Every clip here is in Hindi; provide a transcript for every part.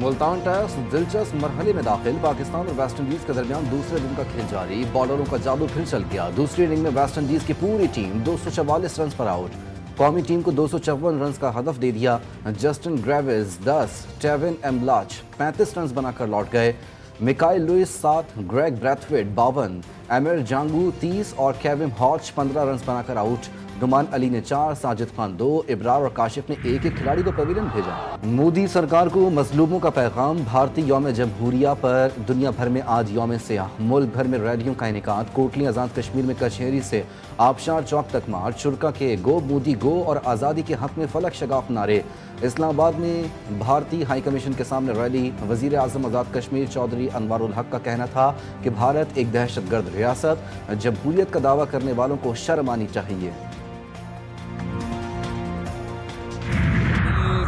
मुल्तान टेस्ट दिलचस्प मरहले में दाखिल। पाकिस्तान और वेस्ट इंडीज के दरमियान दूसरे दिन का खेल जारी। बॉलरों का जादू फिर चल गया। दूसरी इनिंग में वेस्ट इंडीज की पूरी टीम 244 रन पर आउट। कौमी टीम को 254 रन का हदफ दे दिया। Justin Greaves 10, Tevin Imlach 35 run बनाकर लौट गए। Mikyle Louis 7, Kraigg Brathwaite 52, Amir Jangoo 30 और केविन हॉच 15 रन बनाकर आउट। नुमान अली ने 4, साजिद खान 2, इब्रार और काशिफ ने एक खिलाड़ी को पवेलियन भेजा। मोदी सरकार को मजलूमों का पैगाम। भारतीय यौम जमहूरिया पर दुनिया भर में आज यौम सियाह। मुल्क भर में रैलियों का इनेकाद। कोटली आज़ाद कश्मीर में कचहरी से आबशार चौक तक मार्च। शुरका के गो मोदी गो और आज़ादी के हक में फलक शगाफ नारे। इस्लामाबाद में भारतीय हाई कमीशन के सामने रैली। वज़ीर आज़म आज़ाद कश्मीर चौधरी अनवारुल हक का कहना था कि भारत एक दहशतगर्द रियासत। जमहूरियत का दावा करने वालों को शर्म आनी चाहिए।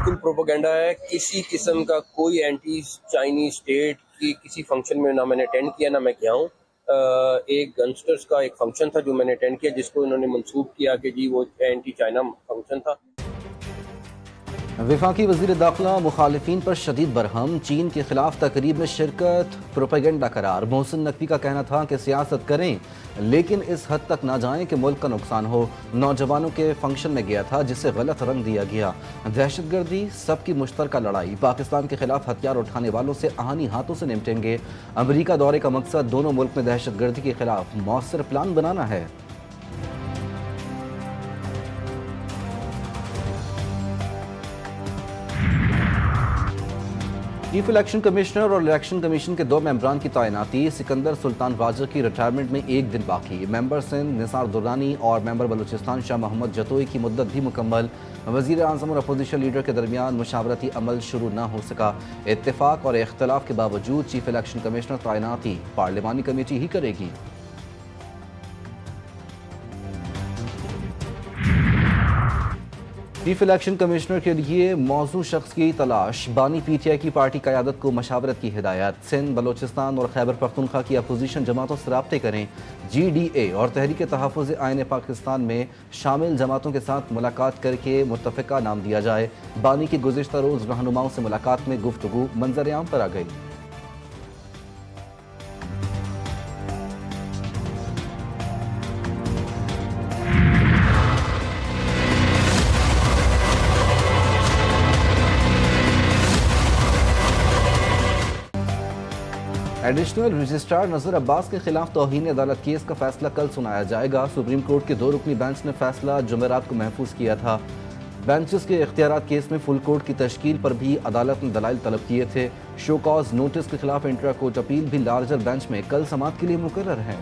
बिल्कुल प्रोपेगेंडा है। किसी किस्म का कोई एंटी चाइनीज स्टेट की किसी फंक्शन में ना मैंने अटेंड किया ना मैं गया हूँ। एक गंगस्टर्स का एक फंक्शन था जो मैंने अटेंड किया, जिसको इन्होंने मंसूब किया कि जी वो एंटी चाइना फंक्शन था। वफाकी वज़ीर दाखिला मुखालिफिन पर शदीद बरहम। चीन के खिलाफ तकरीब में शिरकत प्रोपेगेंडा करार। मोहसिन नकवी का कहना था कि सियासत करें लेकिन इस हद तक ना जाएं कि मुल्क का नुकसान हो। नौजवानों के फंक्शन में गया था जिसे गलत रंग दिया गया। दहशतगर्दी सबकी मुश्तरका लड़ाई। पाकिस्तान के खिलाफ हथियार उठाने वालों से आहानी हाथों से निपटेंगे। अमरीका दौरे का मकसद दोनों मुल्क में दहशतगर्दी के खिलाफ मौसर प्लान बनाना है। चीफ इलेक्शन कमिश्नर और इलेक्शन कमीशन के 2 मेंबरान की तैनाती। सिकंदर सुल्तान राजा की रिटायरमेंट में एक दिन बाकी। मेंबर सिंध निसार दुर्रानी और मेंबर बलूचिस्तान शाह मोहम्मद जतोई की मुद्दत भी मुकम्मल। वज़ीर आज़म और अपोजिशन लीडर के दरमियान मुशावरती अमल शुरू न हो सका। इत्तेफाक और इख्तलाफ के बावजूद चीफ इलेक्शन कमिश्नर तैनाती पार्लिमानी कमेटी ही करेगी। चीफ इलेक्शन कमिश्नर के लिए मौजूद शख्स की तलाश। बानी पीटीआई की पार्टी क़यादत को मशावरत की हिदायत। सिंध बलोचिस्तान और खैबर पख्तूनख्वा की अपोजिशन जमातों से राब्ते करें। GDA और तहरीक तहफ़्फ़ुज़ आईन पाकिस्तान में शामिल जमातों के साथ मुलाकात करके मुत्तफ़िका नाम दिया जाए। बानी की गुज़िश्ता रोज़ रहनुमाओं से मुलाकात में गुफ्तगू मंज़र-ए-आम पर आ गई। एडिशनल रजिस्ट्रार नज़र अब्बास के खिलाफ तौहीन अदालत केस का फैसला कल सुनाया जाएगा। सुप्रीम कोर्ट के 2 रुकनी बेंच ने फैसला जुमेरात को महफूज किया था। बेंचेस के इख्तियारात केस में फुल कोर्ट की तश्कील पर भी अदालत ने दलाइल तलब किए थे। शो कॉज नोटिस के खिलाफ इंट्रा कोर्ट अपील भी लार्जर बेंच में कल समाअत के लिए मुकर्रर है।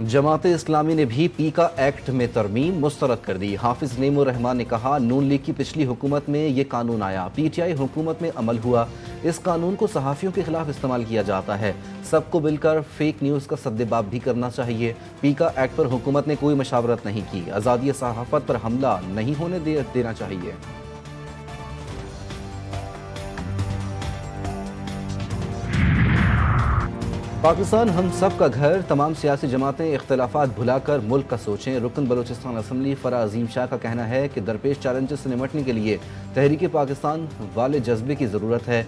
जमात इस्लामी ने भी पीका एक्ट में तरमीम मुस्तरद कर दी। हाफिज नेमुर रहमान ने कहा नून लीग की पिछली हुकूमत में ये कानून आया, PTI हुकूमत में अमल हुआ। इस कानून को सहाफ़ियों के खिलाफ इस्तेमाल किया जाता है। सबको मिलकर फेक न्यूज़ का सद्देबाब भी करना चाहिए। पीका एक्ट पर हुकूमत ने कोई मशावरत नहीं की। आज़ादी सहाफ़त पर हमला नहीं होने देना चाहिए। पाकिस्तान हम सब का घर। तमाम सियासी जमातें इख्तलाफात भुलाकर मुल्क का सोचें। रुकन बलूचिस्तान असम्बली फ़रा अजीम शाह का कहना है कि दरपेश चैलेंजेस से निमटने के लिए तहरीक पाकिस्तान वाले जज्बे की ज़रूरत है।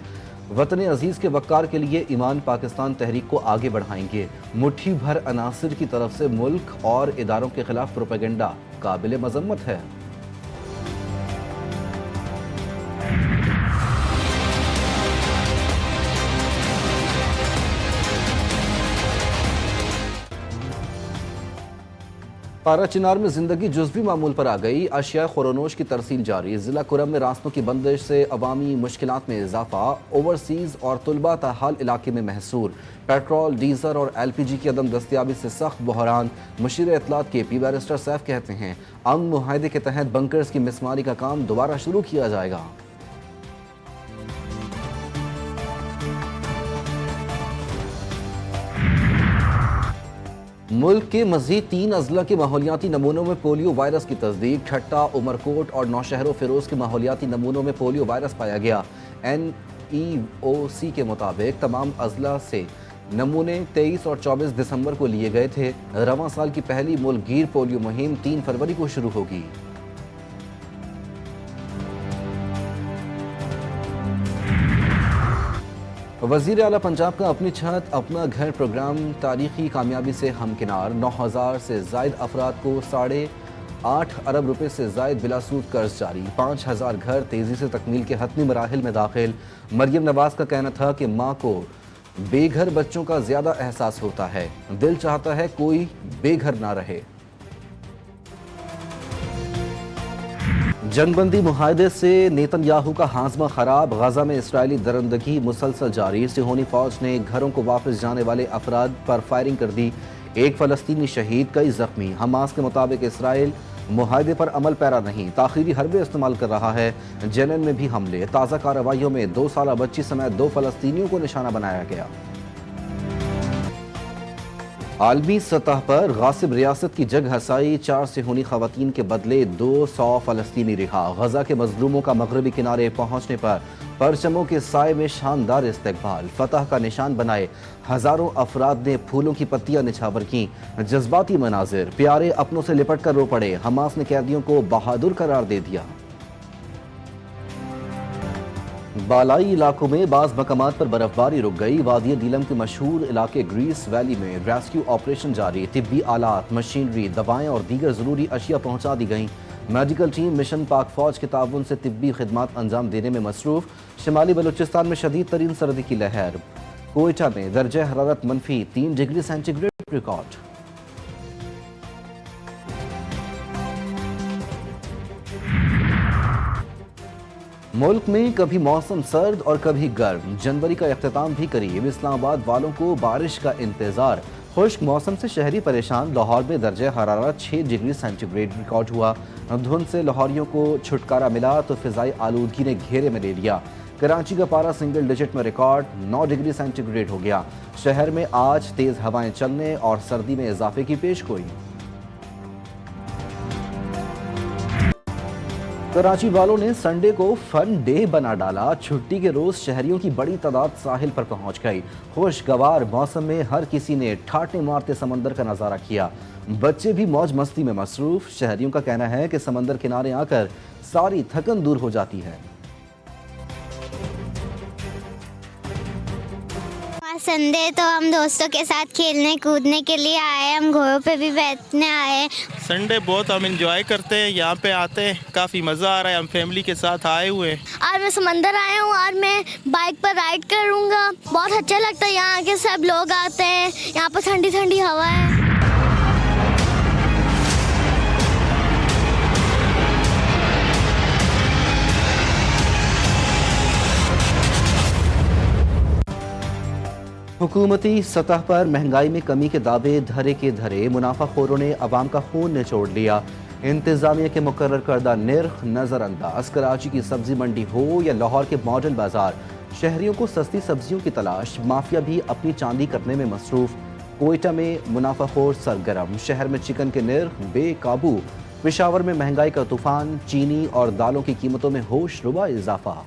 वतन अजीज़ के वक़ार के लिए ईमान पाकिस्तान तहरीक को आगे बढ़ाएंगे। मुट्ठी भर अनासिर की तरफ से मुल्क और इदारों के खिलाफ प्रोपेगेंडा काबिल मज़म्मत है। पारा चिनार में जिंदगी जुज़वी मामूल पर आ गई। अशिया खुरोनोश की तरसील जारी। ज़िला कुरम में रास्तों की बंदिश से अवामी मुश्किलात में इजाफा। ओवरसीज़ और तुलबा ताहाल इलाके में महसूर। पेट्रोल, डीजल और LPG की अदम दस्तियाबी से सख्त बहरान। मुशीर इत्तलात KP बैरिस्टर सैफ कहते हैं अमन मुआहदे के तहत बंकर्स की मिसमारी का काम दोबारा शुरू किया जाएगा। मुल्क के मजीद 3 अजला के माहौलियाती नमूनों में पोलियो वायरस की तस्दीक। ठट्टा, उमरकोट और नौशहरों फिरोज के माहौलियाती नमूनों में पोलियो वायरस पाया गया। NEOC के मुताबिक तमाम अजला से नमूने 23 और 24 दिसंबर को लिए गए थे। रवां साल की पहली मुल्कगीर पोलियो मुहिम 3 फरवरी को शुरू होगी। वजीर आला पंजाब का अपनी छत अपना घर प्रोग्राम तारीखी कामयाबी से हमकिनार। 9,000 से जायद अफराद को 8.5 अरब रुपए से जायद बिलासूद कर्ज जारी। 5,000 घर तेजी से तकमील के हतमी मराहिल में दाखिल। मरियम नवाज का कहना था कि माँ को बेघर बच्चों का ज्यादा एहसास होता है, दिल चाहता है कोई बेघर ना रहे। जंगबंदी मुआहदे से नेतन्याहू का हाजमा खराब। गजा में इसराइली दरंदगी मुसलसल जारी। सिहोनी फौज ने घरों को वापस जाने वाले अफराद पर फायरिंग कर दी। एक फलस्तीनी शहीद, कई जख्मी। हमास के मुताबिक इसराइल मुआहदे पर अमल पैरा नहीं, ताखीरी हरबे इस्तेमाल कर रहा है। जेनन में भी हमले। ताज़ा कार्रवाइयों में 2 साला बच्ची समेत 2 फलस्तीनियों को निशाना बनाया गया। आलमी सतह पर गासिब रियासत की जग हसाई। 4 सिहोनी खवातीन के बदले 200 फलस्तीनी रिहा। गजा के मजलूमों का मगरबी किनारे पहुंचने पर परचमों के साए में शानदार इस्तकबाल। फतह का निशान बनाए हजारों अफराद ने फूलों की पत्तियां निछावर की। जज्बाती मनाजिर, प्यारे अपनों से लिपट कर रो पड़े। हमास ने कैदियों को बहादुर करार दे दिया। बालाई इलाकों में बाज़ मकामात पर बर्फबारी रुक गई। वादी नीलम के मशहूर इलाके ग्रीस वैली में रेस्क्यू ऑपरेशन जारी। तिब्बी आलात, मशीनरी, दवाएं और दीगर ज़रूरी अशिया पहुंचा दी गईं। मेडिकल टीम मिशन पाक फौज के ताउन से तिब्बी खिदमात अंजाम देने में मसरूफ। शिमाली बलूचिस्तान में शदीद तरीन सर्दी की लहर। कोयटा में दर्जा हरारत -3 डिग्री सेंटीग्रेड रिकॉर्ड। मुल्क में कभी मौसम सर्द और कभी गर्म। जनवरी का इख्तिताम भी करीब। इस्लामाबाद वालों को बारिश का इंतजार। खुश्क मौसम से शहरी परेशान। लाहौर में दर्जा हरारत 6 डिग्री सेंटीग्रेड रिकॉर्ड हुआ। धुंध से लाहौरियों को छुटकारा मिला तो फिजाई आलूदगी ने घेरे में ले लिया। कराची का पारा सिंगल डिजिट में रिकॉर्ड 9 डिग्री सेंटीग्रेड हो गया। शहर में आज तेज हवाएं चलने और सर्दी में इजाफे की पेशगोई। कराची वालों ने संडे को फन डे बना डाला। छुट्टी के रोज शहरियों की बड़ी तादाद साहिल पर पहुंच गई। खुशगवार मौसम में हर किसी ने ठाटे मारते समंदर का नजारा किया। बच्चे भी मौज मस्ती में मसरूफ। शहरियों का कहना है कि समंदर किनारे आकर सारी थकन दूर हो जाती है। संडे तो हम दोस्तों के साथ खेलने कूदने के लिए आए, हम घोड़ों पे भी बैठने आए। संडे बहुत हम इंजॉय करते हैं, यहाँ पे आते हैं, काफ़ी मज़ा आ रहा है। हम फैमिली के साथ आए हुए हैं। आज मैं समंदर आया हूँ और मैं बाइक पर राइड करूँगा। बहुत अच्छा लगता है, यहाँ आके सब लोग आते हैं, यहाँ पर ठंडी ठंडी हवा है। हुकूमती सतह पर महंगाई में कमी के दावे धरे के धरे। मुनाफाखोरों ने अवाम का खून निचोड़ लिया। इंतजामिया के मुकर्रर करदा निर्ख नजरअंदाज। कराची की सब्जी मंडी हो या लाहौर के मॉडल बाजार, शहरियों को सस्ती सब्जियों की तलाश। माफिया भी अपनी चांदी करने में मसरूफ। कोयटा में मुनाफाखोर सरगर्म। शहर में चिकन के निर्ख बेकाबू। पेशावर में महंगाई का तूफान। चीनी और दालों की कीमतों में होशरुबा इजाफा।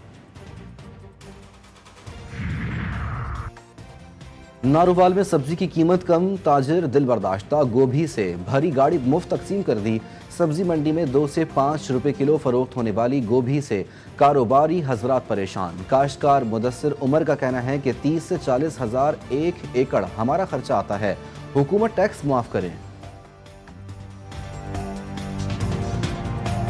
नारोवाल में सब्जी की कीमत कम, ताजिर दिल बर्दाश्ता। गोभी से भरी गाड़ी मुफ्त तकसीम कर दी। सब्जी मंडी में 2 से 5 रुपए किलो फरोख्त होने वाली गोभी से कारोबारी हजरात परेशान। काश्तकार मुदस्सिर उमर का कहना है कि 30 से 40 हज़ार 1 एकड़ हमारा खर्चा आता है, हुकूमत टैक्स मुआफ करें।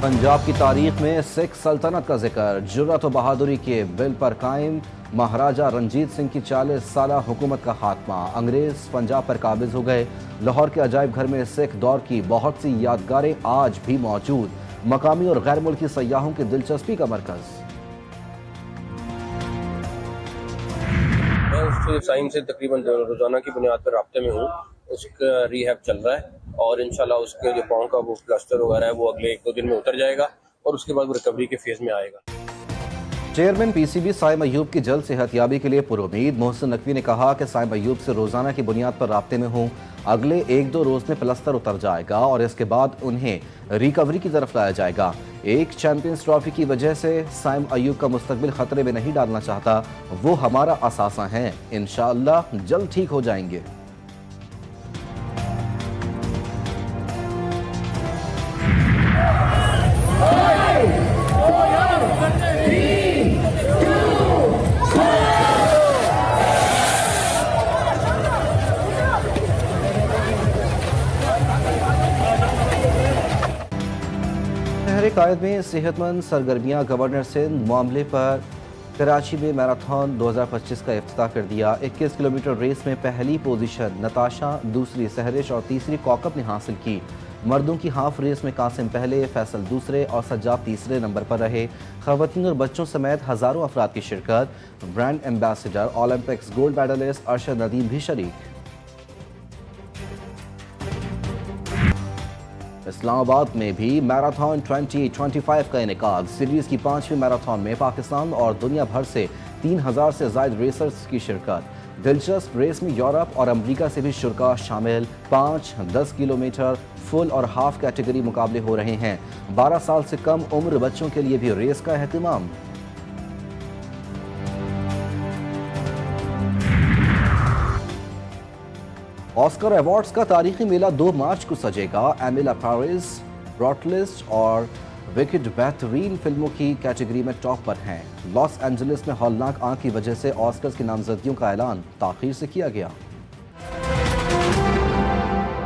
पंजाब की तारीख में सिख सल्तनत का जिक्र। जुर्रत व बहादुरी के बिल पर कायम। महाराजा रंजीत सिंह की 40 साला हुकूमत का खात्मा। अंग्रेज पंजाब पर काबिज हो गए। लाहौर के अजायब घर में सिख दौर की बहुत सी यादगारें आज भी मौजूद। मकामी और गैर मुल्की सयाहों की दिलचस्पी का मरकज। मैं उससे साइम से तकरीबन रोजाना की बुनियाद पर राब्ते में हूँ। उसका रिहैब चल रहा है और इंशाल्लाह उसके जो पाँव का वो प्लास्टर वगैरह है वो अगले 1-2 दिन में उतर जाएगा और उसके बाद वो रिकवरी के फेज में आएगा। चेयरमैन पीसीबी साइम अयूब की जल्द सेहतयाबी के लिए पुरुमीद। मोहसिन नकवी ने कहा कि साइम अयूब से रोजाना की बुनियाद पर राब्ते में हूँ। अगले 1-2 रोज में प्लस्तर उतर जाएगा और इसके बाद उन्हें रिकवरी की तरफ लाया जाएगा। एक चैंपियंस ट्रॉफी की वजह से साइम अयूब का मुस्तकबिल खतरे में नहीं डालना चाहता। वो हमारा असासा है, इंशाअल्लाह जल्द ठीक हो जाएंगे। शहर कायद में सेहतमंद सरगर्मियां। गवर्नर सिंध मामले पर कराची में मैराथन 2025 का इफ्तिताह कर दिया। 21 किलोमीटर रेस में पहली पोजीशन नताशा, दूसरी सहरिश और तीसरी कौकब ने हासिल की। मर्दों की हाफ रेस में कासिम पहले, फैसल दूसरे और सज्जाद तीसरे नंबर पर रहे। खवातीन और बच्चों समेत हजारों अफराद की शिरकत। Brand ambassador Olympics gold medalist Arshad Nadeem भी शरीक। इस्लामाबाद में भी मैराथन 2025 का इनेकाद। सीरीज की 5वीं मैराथन में पाकिस्तान और दुनिया भर से 3000 से ज्यादा रेसर्स की शिरकत। दिलचस्प रेस में यूरोप और अमेरिका से भी शुरा शामिल। 5-10 किलोमीटर फुल और हाफ कैटेगरी मुकाबले हो रहे हैं। 12 साल से कम उम्र बच्चों के लिए भी रेस का एहतमाम। ऑस्कर अवार्ड्स का तारीखी मेला 2 मार्च को सजेगा। एमिला पेरिस, ब्रॉटलिस्ट और विकेट बेहतरीन फिल्मों की कैटेगरी में टॉप पर हैं। लॉस एंजलिस में हौलनाक आग की वजह से ऑस्कर्स की नामजदगियों का ऐलान ताखीर से किया गया।